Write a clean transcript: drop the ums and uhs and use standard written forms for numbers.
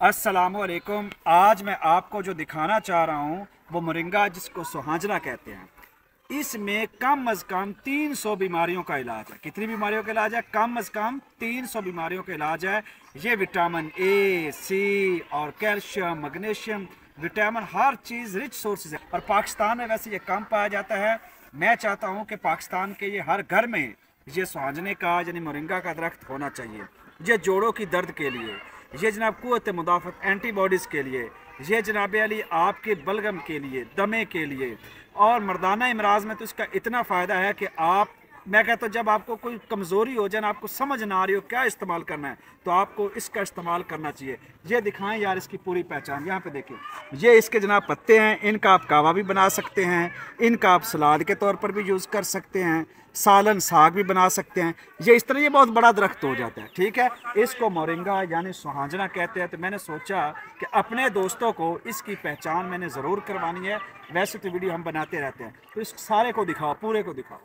अस्सलामुअलैकुम। आज मैं आपको जो दिखाना चाह रहा हूँ वो मोरिंगा, जिसको सुहांजना कहते हैं। इसमें कम अज़ कम 300 बीमारियों का इलाज है। कितनी बीमारियों का इलाज है? कम अज़ कम 300 बीमारियों का इलाज है। ये विटामिन ए, सी और कैल्शियम, मैग्नीशियम, विटामिन, हर चीज़ रिच सोर्सेज है। और पाकिस्तान में वैसे ये कम पाया जाता है। मैं चाहता हूँ कि पाकिस्तान के ये हर घर में ये सुहांजने का यानी मोरिंगा का दरख्त होना चाहिए। ये जोड़ों की दर्द के लिए, ये जनाब क़ुव्वत मुदाफ़त एंटीबॉडीज़ के लिए, ये जनाब अली आपके बलगम के लिए, दमे के लिए और मर्दाना इमराज़ में तो इसका इतना फ़ायदा है कि मैं कहता हूँ जब आपको कोई कमज़ोरी हो जाए ना, आपको समझ ना आ रही हो क्या इस्तेमाल करना है, तो आपको इसका इस्तेमाल करना चाहिए। ये दिखाएं यार इसकी पूरी पहचान। यहाँ पे देखिए, ये इसके जनाब पत्ते हैं। इनका आप कावा भी बना सकते हैं, इनका आप सलाद के तौर पर भी यूज़ कर सकते हैं, सालन साग भी बना सकते हैं। ये इस तरह ये बहुत बड़ा दरख्त हो जाता है। ठीक है, इसको मोरिंगा यानी सुहांजना कहते हैं। तो मैंने सोचा कि अपने दोस्तों को इसकी पहचान मैंने ज़रूर करवानी है। वैसे तो वीडियो हम बनाते रहते हैं, तो इस सारे को दिखाओ, पूरे को दिखाओ।